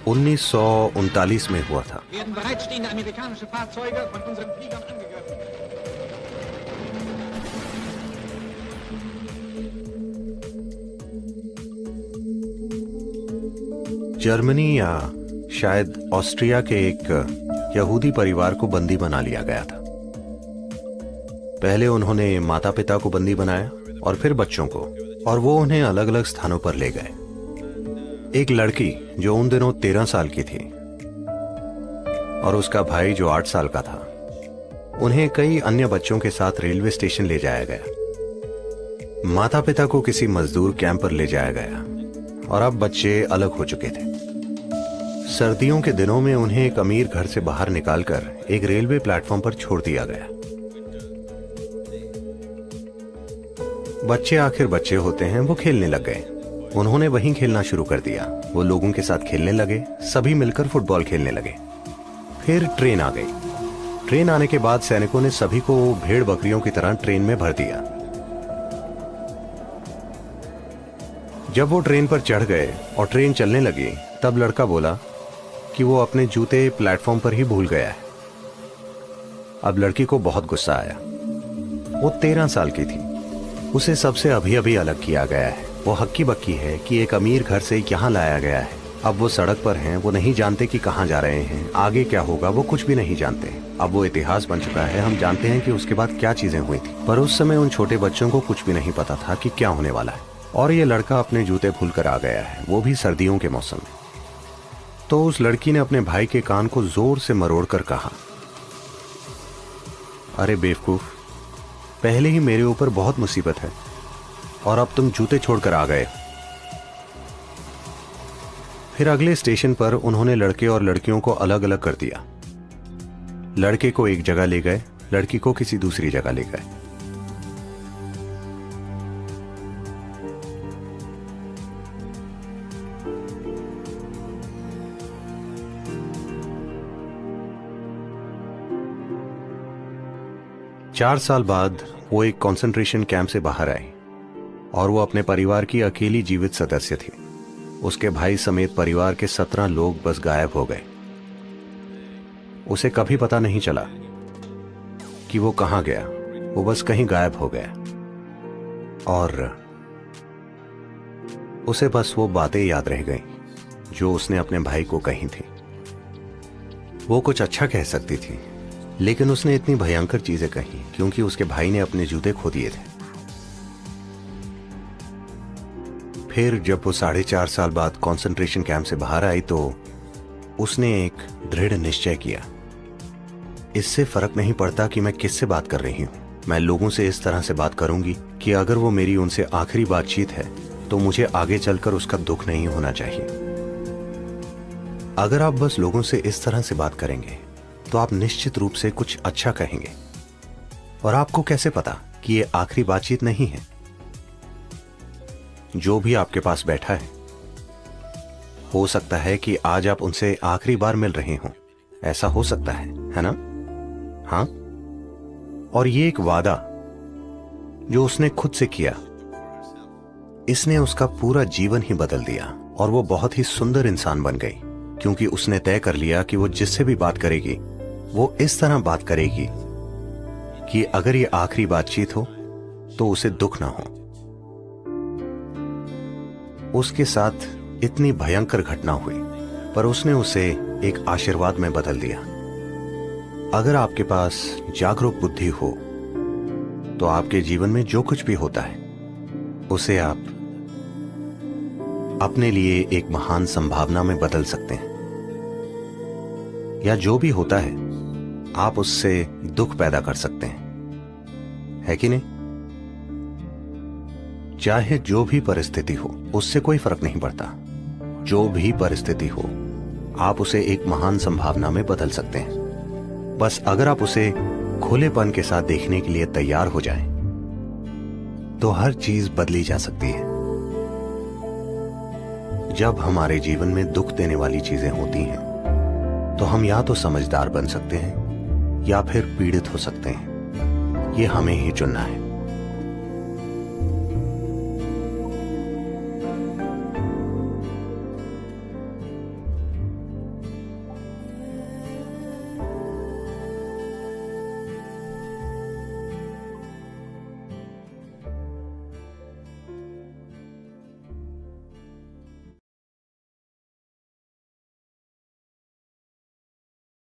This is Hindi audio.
1939 में हुआ था। जर्मनी या शायद ऑस्ट्रिया के एक यहूदी परिवार को बंदी बना लिया गया था। पहले उन्होंने माता पिता को बंदी बनाया और फिर बच्चों को, और वो उन्हें अलग अलग स्थानों पर ले गए। एक लड़की जो उन दिनों 13 साल की थी और उसका भाई जो 8 साल का था, उन्हें कई अन्य बच्चों के साथ रेलवे स्टेशन ले जाया गया। माता पिता को किसी मजदूर कैंप पर ले जाया गया और अब बच्चे अलग हो चुके थे। सर्दियों के दिनों में उन्हें एक अमीर घर से बाहर निकालकर एक रेलवे प्लेटफॉर्म पर छोड़ दिया गया। बच्चे आखिर बच्चे होते हैं, वो खेलने लग गए। उन्होंने वहीं खेलना शुरू कर दिया। वो लोगों के साथ खेलने लगे, सभी मिलकर फुटबॉल खेलने लगे। फिर ट्रेन आ गई। ट्रेन आने के बाद सैनिकों ने सभी को भेड़ बकरियों की तरह ट्रेन में भर दिया। जब वो ट्रेन पर चढ़ गए और ट्रेन चलने लगी, तब लड़का बोला कि वो अपने जूते प्लेटफॉर्म पर ही भूल गया है। अब लड़की को बहुत गुस्सा आया। वो 13 साल की थी। उसे सबसे अभी अभी अलग किया गया है। वो हक्की बक्की है कि एक अमीर घर से यहाँ लाया गया है। अब वो सड़क पर हैं, वो नहीं जानते कि कहाँ जा रहे हैं, आगे क्या होगा, वो कुछ भी नहीं जानते। अब वो इतिहास बन चुका है। हम जानते हैं कि उसके बाद क्या चीजें हुई थी, पर उस समय उन छोटे बच्चों को कुछ भी नहीं पता था कि क्या होने वाला है। और ये लड़का अपने जूते भूलकर आ गया है, वो भी सर्दियों के मौसम में। तो उस लड़की ने अपने भाई के कान को जोर से मरोड़कर कहा, अरे बेवकूफ, पहले ही मेरे ऊपर बहुत मुसीबत है और अब तुम जूते छोड़कर आ गए। फिर अगले स्टेशन पर उन्होंने लड़के और लड़कियों को अलग अलग कर दिया। लड़के को एक जगह ले गए, लड़की को किसी दूसरी जगह ले गए। चार साल बाद वो एक कंसंट्रेशन कैंप से बाहर आई और वो अपने परिवार की अकेली जीवित सदस्य थी। उसके भाई समेत परिवार के 17 लोग बस गायब हो गए। उसे कभी पता नहीं चला कि वो कहां गया। वो बस कहीं गायब हो गया और उसे बस वो बातें याद रह गईं जो उसने अपने भाई को कही थी। वो कुछ अच्छा कह सकती थी, लेकिन उसने इतनी भयंकर चीजें कही क्योंकि उसके भाई ने अपने जूते खो दिए थे। फिर जब वो 4.5 साल बाद कंसंट्रेशन कैंप से बाहर आई तो उसने एक दृढ़ निश्चय किया, इससे फर्क नहीं पड़ता कि मैं किससे बात कर रही हूं, मैं लोगों से इस तरह से बात करूंगी कि अगर वो मेरी उनसे आखिरी बातचीत है तो मुझे आगे चलकर उसका दुख नहीं होना चाहिए। अगर आप बस लोगों से इस तरह से बात करेंगे तो आप निश्चित रूप से कुछ अच्छा कहेंगे। और आपको कैसे पता कि ये आखिरी बातचीत नहीं है? जो भी आपके पास बैठा है, हो सकता है कि आज आप उनसे आखिरी बार मिल रहे हों। ऐसा हो सकता है ना? हाँ। और ये एक वादा जो उसने खुद से किया, इसने उसका पूरा जीवन ही बदल दिया और वो बहुत ही सुंदर इंसान बन गई, क्योंकि उसने तय कर लिया कि वो जिससे भी बात करेगी वो इस तरह बात करेगी कि अगर ये आखिरी बातचीत हो तो उसे दुख ना हो। उसके साथ इतनी भयंकर घटना हुई, पर उसने उसे एक आशीर्वाद में बदल दिया। अगर आपके पास जागरूक बुद्धि हो तो आपके जीवन में जो कुछ भी होता है उसे आप अपने लिए एक महान संभावना में बदल सकते हैं, या जो भी होता है आप उससे दुख पैदा कर सकते हैं, है कि नहीं? चाहे जो भी परिस्थिति हो, उससे कोई फर्क नहीं पड़ता। जो भी परिस्थिति हो, आप उसे एक महान संभावना में बदल सकते हैं। बस अगर आप उसे खुलेपन के साथ देखने के लिए तैयार हो जाएं, तो हर चीज बदली जा सकती है। जब हमारे जीवन में दुख देने वाली चीजें होती हैं, तो हम या तो समझदार बन सकते हैं या फिर पीड़ित हो सकते हैं। ये हमें ही चुनना है।